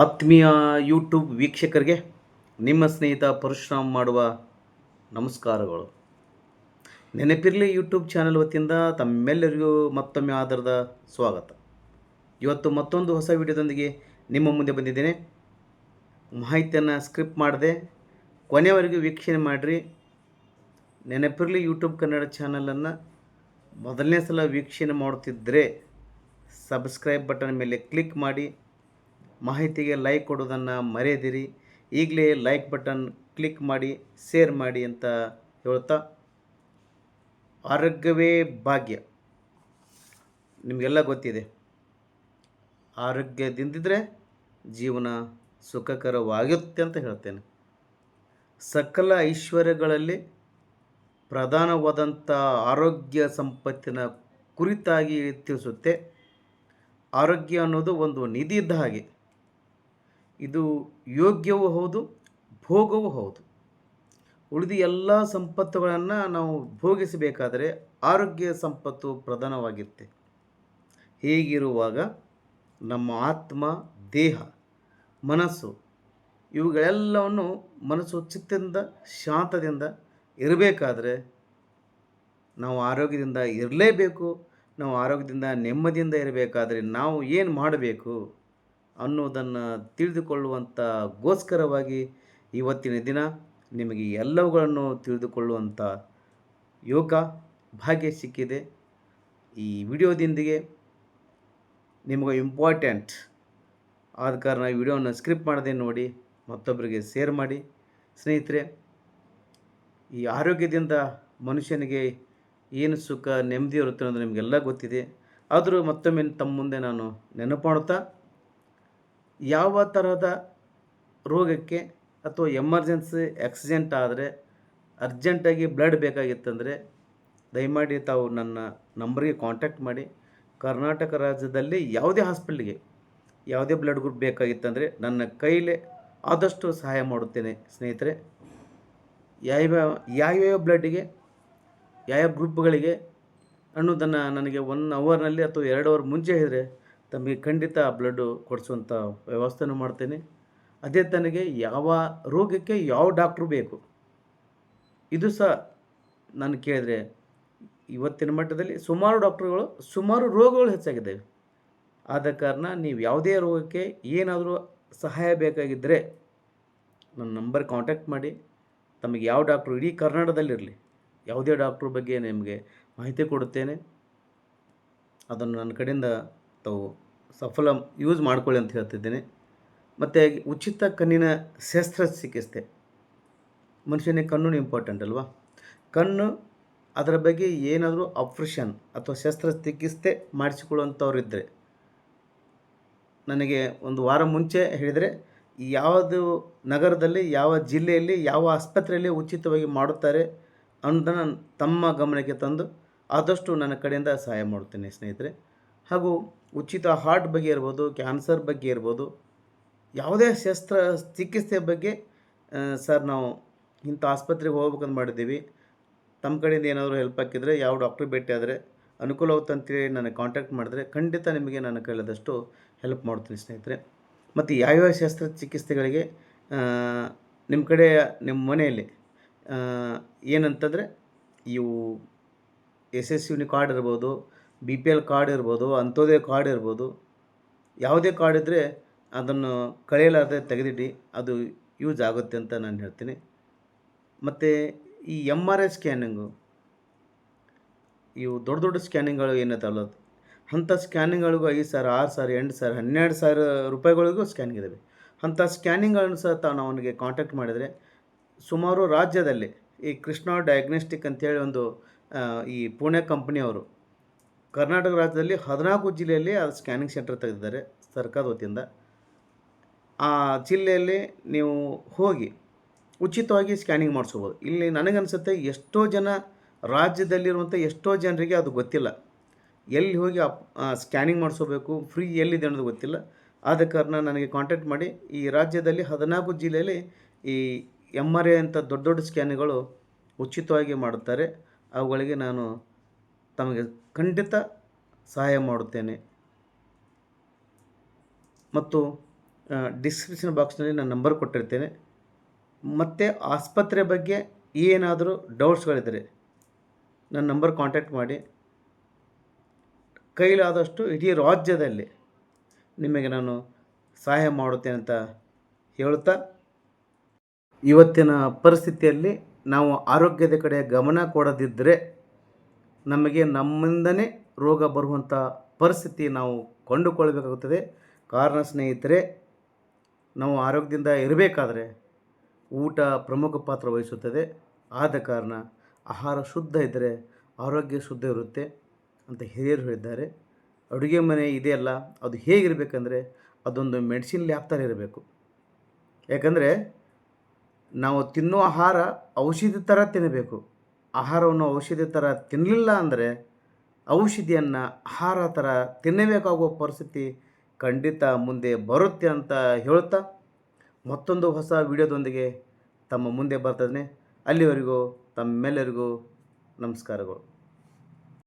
ಆತ್ಮೀಯ ಯೂಟ್ಯೂಬ್ ವೀಕ್ಷಕರಿಗೆ ನಿಮ್ಮ ಸ್ನೇಹಿತ ಪರಶುರಾಮ್ ಮಾಡುವ ನಮಸ್ಕಾರಗಳು. ನೆನಪಿರಲಿ ಯೂಟ್ಯೂಬ್ ಚಾನಲ್ ವತಿಯಿಂದ ತಮ್ಮೆಲ್ಲರಿಗೂ ಮತ್ತೊಮ್ಮೆ ಆಧಾರದ ಸ್ವಾಗತ. ಇವತ್ತು ಮತ್ತೊಂದು ಹೊಸ ವಿಡಿಯೋದೊಂದಿಗೆ ನಿಮ್ಮ ಮುಂದೆ ಬಂದಿದ್ದೇನೆ. ಮಾಹಿತಿಯನ್ನು ಸ್ಕ್ರಿಪ್ಟ್ ಮಾಡದೆ ಕೊನೆಯವರೆಗೂ ವೀಕ್ಷಣೆ ಮಾಡಿರಿ. ನೆನಪಿರಲಿ ಯೂಟ್ಯೂಬ್ ಕನ್ನಡ ಚಾನಲನ್ನು ಮೊದಲನೇ ಸಲ ವೀಕ್ಷಣೆ ಮಾಡುತ್ತಿದ್ದರೆ ಸಬ್ಸ್ಕ್ರೈಬ್ ಬಟನ್ ಮೇಲೆ ಕ್ಲಿಕ್ ಮಾಡಿ, ಮಾಹಿತಿಗೆ ಲೈಕ್ ಕೊಡೋದನ್ನು ಮರೆಯದಿರಿ. ಈಗಲೇ ಲೈಕ್ ಬಟನ್ ಕ್ಲಿಕ್ ಮಾಡಿ, ಶೇರ್ ಮಾಡಿ ಅಂತ ಹೇಳ್ತಾ, ಆರೋಗ್ಯವೇ ಭಾಗ್ಯ ನಿಮಗೆಲ್ಲ ಗೊತ್ತಿದೆ. ಆರೋಗ್ಯದಿಂದಿದ್ದರೆ ಜೀವನ ಸುಖಕರವಾಗುತ್ತೆ ಅಂತ ಹೇಳ್ತೇನೆ. ಸಕಲ ಐಶ್ವರ್ಯಗಳಲ್ಲಿ ಪ್ರಧಾನವಾದಂಥ ಆರೋಗ್ಯ ಸಂಪತ್ತಿನ ಕುರಿತಾಗಿ ತಿಳಿಸುತ್ತೆ. ಆರೋಗ್ಯ ಅನ್ನೋದು ಒಂದು ನಿಧಿ ಇದ್ದ ಹಾಗೆ. ಇದು ಯೋಗ್ಯವೂ ಹೌದು, ಭೋಗವೂ ಹೌದು. ಉಳಿದ ಎಲ್ಲ ಸಂಪತ್ತುಗಳನ್ನು ನಾವು ಭೋಗಿಸಬೇಕಾದರೆ ಆರೋಗ್ಯ ಸಂಪತ್ತು ಪ್ರಧಾನವಾಗಿರುತ್ತೆ. ಹೀಗಿರುವಾಗ ನಮ್ಮ ಆತ್ಮ, ದೇಹ, ಮನಸ್ಸು ಇವುಗಳೆಲ್ಲವನ್ನು ಮನಸ್ಸು ಚಿತ್ತದಿಂದ ಶಾಂತದಿಂದ ಇರಬೇಕಾದ್ರೆ ನಾವು ಆರೋಗ್ಯದಿಂದ ಇರಲೇಬೇಕು. ನಾವು ಆರೋಗ್ಯದಿಂದ ನೆಮ್ಮದಿಯಿಂದ ಇರಬೇಕಾದ್ರೆ ನಾವು ಏನು ಮಾಡಬೇಕು ಅನ್ನೋದನ್ನು ತಿಳಿದುಕೊಳ್ಳುವಂಥಗೋಸ್ಕರವಾಗಿ ಇವತ್ತಿನ ದಿನ ನಿಮಗೆ ಎಲ್ಲವುಗಳನ್ನು ತಿಳಿದುಕೊಳ್ಳುವಂಥ ಯೋಗ ಭಾಗ್ಯ ಸಿಕ್ಕಿದೆ. ಈ ವಿಡಿಯೋದೊಂದಿಗೆ ನಿಮಗೆ ಇಂಪಾರ್ಟೆಂಟ್ ಆದ ಕಾರಣ ಈ ವಿಡಿಯೋವನ್ನು ಸ್ಕ್ರಿಪ್ಟ್ ಮಾಡದೆ ನೋಡಿ, ಮತ್ತೊಬ್ಬರಿಗೆ ಶೇರ್ ಮಾಡಿ. ಸ್ನೇಹಿತರೆ, ಈ ಆರೋಗ್ಯದಿಂದ ಮನುಷ್ಯನಿಗೆ ಏನು ಸುಖ ನೆಮ್ಮದಿ ಇರುತ್ತೆ ಅನ್ನೋದು ನಿಮಗೆಲ್ಲ ಗೊತ್ತಿದೆ. ಆದರೂ ಮತ್ತೊಮ್ಮೆ ತಮ್ಮ ಮುಂದೆ ನಾನು ನೆನಪು ಮಾಡುತ್ತಾ, ಯಾವ ಥರದ ರೋಗಕ್ಕೆ ಅಥವಾ ಎಮರ್ಜೆನ್ಸಿ ಆಕ್ಸಿಡೆಂಟ್ ಆದರೆ ಅರ್ಜೆಂಟಾಗಿ ಬ್ಲಡ್ ಬೇಕಾಗಿತ್ತಂದರೆ ದಯಮಾಡಿ ತಾವು ನನ್ನ ನಂಬರಿಗೆ ಕಾಂಟ್ಯಾಕ್ಟ್ ಮಾಡಿ. ಕರ್ನಾಟಕ ರಾಜ್ಯದಲ್ಲಿ ಯಾವುದೇ ಹಾಸ್ಪಿಟ್ಲಿಗೆ ಯಾವುದೇ ಬ್ಲಡ್ ಗ್ರೂಪ್ ಬೇಕಾಗಿತ್ತಂದರೆ ನನ್ನ ಕೈಲೇ ಆದಷ್ಟು ಸಹಾಯ ಮಾಡುತ್ತೇನೆ. ಸ್ನೇಹಿತರೆ, ಯಾವ್ಯಾವ ಬ್ಲಡ್ಡಿಗೆ ಯಾವ ಗ್ರೂಪ್ಗಳಿಗೆ ಅನ್ನೋದನ್ನು ನನಗೆ 1 ಅವರ್ನಲ್ಲಿ ಅಥವಾ 2 ಅವರ್ ಮುಂಚೆ ಹೇಳಿದರೆ ತಮಗೆ ಖಂಡಿತ ಬ್ಲಡ್ಡು ಕೊಡಿಸುವಂಥ ವ್ಯವಸ್ಥೆನೂ ಮಾಡ್ತೇನೆ. ಅದೇ ತನಗೆ ಯಾವ ರೋಗಕ್ಕೆ ಯಾವ ಡಾಕ್ಟ್ರು ಬೇಕು ಇದು ಸಹ ನಾನು ಕೇಳಿದರೆ ಇವತ್ತಿನ ಮಟ್ಟದಲ್ಲಿ ಸುಮಾರು ಡಾಕ್ಟ್ರುಗಳು ಸುಮಾರು ರೋಗಗಳು ಹೆಚ್ಚಾಗಿದ್ದಾವೆ. ಆದ ಕಾರಣ ನೀವು ಯಾವುದೇ ರೋಗಕ್ಕೆ ಏನಾದರೂ ಸಹಾಯ ಬೇಕಾಗಿದ್ದರೆ ನನ್ನ ನಂಬರ್ ಕಾಂಟ್ಯಾಕ್ಟ್ ಮಾಡಿ. ತಮಗೆ ಯಾವ ಡಾಕ್ಟ್ರು ಇಡೀ ಕರ್ನಾಟಕದಲ್ಲಿರಲಿ ಯಾವುದೇ ಡಾಕ್ಟ್ರು ಬಗ್ಗೆ ನಿಮಗೆ ಮಾಹಿತಿ ಕೊಡುತ್ತೇನೆ. ಅದನ್ನು ನನ್ನ ಕಡೆಯಿಂದ ತಾವು ಸಫಲ ಯೂಸ್ ಮಾಡ್ಕೊಳ್ಳಿ ಅಂತ ಹೇಳ್ತಿದ್ದೇನೆ. ಮತ್ತು ಉಚಿತ ಕಣ್ಣಿನ ಶಸ್ತ್ರಚಿಕಿತ್ಸೆ, ಮನುಷ್ಯನಿಗೆ ಕಣ್ಣು ಇಂಪಾರ್ಟೆಂಟ್ ಅಲ್ವಾ? ಕಣ್ಣು ಅದರ ಬಗ್ಗೆ ಏನಾದರೂ ಆಪ್ರೇಷನ್ ಅಥವಾ ಶಸ್ತ್ರಚಿಕಿತ್ಸೆ ಮಾಡಿಸಿಕೊಳ್ಳುವಂಥವ್ರು ಇದ್ದರೆ ನನಗೆ 1 ವಾರ ಮುಂಚೆ ಹೇಳಿದರೆ ಯಾವುದು ನಗರದಲ್ಲಿ ಯಾವ ಜಿಲ್ಲೆಯಲ್ಲಿ ಯಾವ ಆಸ್ಪತ್ರೆಯಲ್ಲಿ ಉಚಿತವಾಗಿ ಮಾಡುತ್ತಾರೆ ಅನ್ನೋದನ್ನು ತಮ್ಮ ಗಮನಕ್ಕೆ ತಂದು ಆದಷ್ಟು ನನ್ನ ಕಡೆಯಿಂದ ಸಹಾಯ ಮಾಡುತ್ತೇನೆ ಸ್ನೇಹಿತರೆ. ಹಾಗೂ ಉಚಿತ ಹಾರ್ಟ್ ಬಗ್ಗೆ ಇರ್ಬೋದು, ಕ್ಯಾನ್ಸರ್ ಬಗ್ಗೆ ಇರ್ಬೋದು, ಯಾವುದೇ ಶಸ್ತ್ರ ಚಿಕಿತ್ಸೆ ಬಗ್ಗೆ ಸರ್ ನಾವು ಇಂಥ ಆಸ್ಪತ್ರೆಗೆ ಹೋಗ್ಬೇಕಂತ ಮಾಡಿದ್ದೀವಿ, ತಮ್ಮ ಕಡೆಯಿಂದ ಏನಾದರೂ ಹೆಲ್ಪ್ ಹಾಕಿದರೆ ಯಾವ ಡಾಕ್ಟ್ರಿಗೆ ಭೇಟಿ ಆದರೆ ಅನುಕೂಲವಾಗುತ್ತೆ ಅಂತೇಳಿ ನನಗೆ ಕಾಂಟ್ಯಾಕ್ಟ್ ಮಾಡಿದ್ರೆ ಖಂಡಿತ ನಿಮಗೆ ನನ್ನ ಕೈಲಾದಷ್ಟು ಹೆಲ್ಪ್ ಮಾಡ್ತೀನಿ ಸ್ನೇಹಿತರೆ. ಮತ್ತು ಯಾವ್ಯಾವ ಶಸ್ತ್ರಚಿಕಿತ್ಸೆಗಳಿಗೆ ನಿಮ್ಮ ಕಡೆ ನಿಮ್ಮ ಮನೆಯಲ್ಲಿ ಏನಂತಂದರೆ ಇವು ಯಶಸ್ವಿನಿ ಕಾರ್ಡ್ ಇರ್ಬೋದು, BPL ಕಾರ್ಡ್ ಇರ್ಬೋದು, ಅಂತ್ಯೋದಯ ಕಾರ್ಡ್ ಇರ್ಬೋದು, ಯಾವುದೇ ಕಾರ್ಡ್ ಇದ್ದರೆ ಅದನ್ನು ಕಳೆಯಲಾರದೆ ತೆಗೆದಿಡಿ, ಅದು ಯೂಸ್ ಆಗುತ್ತೆ ಅಂತ ನಾನು ಹೇಳ್ತೀನಿ. ಮತ್ತು ಈ MRI ಸ್ಕ್ಯಾನಿಂಗು, ಇವು ದೊಡ್ಡ ದೊಡ್ಡ ಸ್ಕ್ಯಾನಿಂಗ್ಗಳು ಏನೈತಲ್ಲ ಅಂಥ ಸ್ಕ್ಯಾನಿಂಗ್ಗಳಿಗೂ 5,000, 6,000, 8,000, 12,000 ರೂಪಾಯಿಗಳಿಗೂ ಸ್ಕ್ಯಾನಿಂಗ್ ಇದ್ದಾವೆ. ಅಂಥ ಸ್ಕ್ಯಾನಿಂಗ್ಗಳನ್ನು ಸಹ ತಾವು ಅವನಿಗೆ ಕಾಂಟ್ಯಾಕ್ಟ್ ಮಾಡಿದರೆ ಸುಮಾರು ರಾಜ್ಯದಲ್ಲಿ ಈ ಕೃಷ್ಣ ಡಯಾಗ್ನೋಸ್ಟಿಕ್ ಅಂತೇಳಿ ಒಂದು ಈ ಪುಣೆ ಕಂಪ್ನಿಯವರು ಕರ್ನಾಟಕ ರಾಜ್ಯದಲ್ಲಿ 14 ಜಿಲ್ಲೆಯಲ್ಲಿ ಅದು ಸ್ಕ್ಯಾನಿಂಗ್ ಸೆಂಟರ್ ತೆಗೆದಿದ್ದಾರೆ ಸರ್ಕಾರದ ವತಿಯಿಂದ. ಆ ಜಿಲ್ಲೆಯಲ್ಲಿ ನೀವು ಹೋಗಿ ಉಚಿತವಾಗಿ ಸ್ಕ್ಯಾನಿಂಗ್ ಮಾಡಿಸ್ಕೋಬೋದು. ಇಲ್ಲಿ ನನಗನ್ಸುತ್ತೆ ಎಷ್ಟೋ ಜನ ರಾಜ್ಯದಲ್ಲಿರುವಂಥ ಎಷ್ಟೋ ಜನರಿಗೆ ಅದು ಗೊತ್ತಿಲ್ಲ. ಎಲ್ಲಿ ಹೋಗಿ ಸ್ಕ್ಯಾನಿಂಗ್ ಮಾಡಿಸ್ಕೋಬೇಕು, ಫ್ರೀ ಎಲ್ಲಿದೆ ಅನ್ನೋದು ಗೊತ್ತಿಲ್ಲ. ಆದ ಕಾರಣ ನನಗೆ ಕಾಂಟ್ಯಾಕ್ಟ್ ಮಾಡಿ. ಈ ರಾಜ್ಯದಲ್ಲಿ 14 ಜಿಲ್ಲೆಯಲ್ಲಿ ಈ MRI ಅಂತ ದೊಡ್ಡ ದೊಡ್ಡ ಸ್ಕ್ಯಾನಿಂಗ್ಗಳು ಉಚಿತವಾಗಿ ಮಾಡುತ್ತಾರೆ. ಅವುಗಳಿಗೆ ನಾನು ತಮಗೆ ಖಂಡಿತ ಸಹಾಯ ಮಾಡುತ್ತೇನೆ. ಮತ್ತು ಡಿಸ್ಕ್ರಿಪ್ಷನ್ ಬಾಕ್ಸ್ನಲ್ಲಿ ನಾನು ನಂಬರ್ ಕೊಟ್ಟಿರ್ತೇನೆ. ಮತ್ತು ಆಸ್ಪತ್ರೆ ಬಗ್ಗೆ ಏನಾದರೂ ಡೌಟ್ಸ್ಗಳಿದ್ದರೆ ನನ್ನ ನಂಬರ್ ಕಾಂಟ್ಯಾಕ್ಟ್ ಮಾಡಿ. ಕೈಲಾದಷ್ಟು ಇಡೀ ರಾಜ್ಯದಲ್ಲಿ ನಿಮಗೆ ನಾನು ಸಹಾಯ ಮಾಡುತ್ತೇನೆ ಅಂತ ಹೇಳುತ್ತಾ, ಇವತ್ತಿನ ಪರಿಸ್ಥಿತಿಯಲ್ಲಿ ನಾವು ಆರೋಗ್ಯದ ಕಡೆ ಗಮನ ಕೊಡದಿದ್ದರೆ ನಮಗೆ ನಮ್ಮಿಂದನೇ ರೋಗ ಬರುವಂಥ ಪರಿಸ್ಥಿತಿ ನಾವು ಕೊಂಡುಕೊಳ್ಳಬೇಕಾಗುತ್ತದೆ. ಕಾರಣ ಸ್ನೇಹಿತರೆ, ನಾವು ಆರೋಗ್ಯದಿಂದ ಇರಬೇಕಾದ್ರೆ ಊಟ ಪ್ರಮುಖ ಪಾತ್ರ ವಹಿಸುತ್ತದೆ. ಆದ ಕಾರಣ ಆಹಾರ ಶುದ್ಧ ಇದ್ದರೆ ಆರೋಗ್ಯ ಶುದ್ಧ ಇರುತ್ತೆ ಅಂತ ಹಿರಿಯರು ಹೇಳಿದ್ದಾರೆ. ಅಡುಗೆ ಮನೆ ಇದೆಯಲ್ಲ, ಅದು ಹೇಗಿರಬೇಕಂದ್ರೆ ಅದೊಂದು ಮೆಡಿಸಿನ್ ಲ್ಯಾಬ್ ಥರ ಇರಬೇಕು. ಯಾಕಂದರೆ ನಾವು ತಿನ್ನೋ ಆಹಾರ ಔಷಧಿ ಥರ ತಿನ್ನಬೇಕು. ಆಹಾರವನ್ನು ಔಷಧಿ ಥರ ತಿನ್ನಲಿಲ್ಲ ಅಂದರೆ ಔಷಧಿಯನ್ನು ಆಹಾರ ಥರ ತಿನ್ನಬೇಕಾಗುವ ಪರಿಸ್ಥಿತಿ ಖಂಡಿತ ಮುಂದೆ ಬರುತ್ತೆ ಅಂತ ಹೇಳುತ್ತಾ, ಮತ್ತೊಂದು ಹೊಸ ವಿಡಿಯೋದೊಂದಿಗೆ ತಮ್ಮ ಮುಂದೆ ಬರ್ತದೆ. ಅಲ್ಲಿವರೆಗೂ ತಮ್ಮೆಲ್ಲರಿಗೂ ನಮಸ್ಕಾರಗಳು.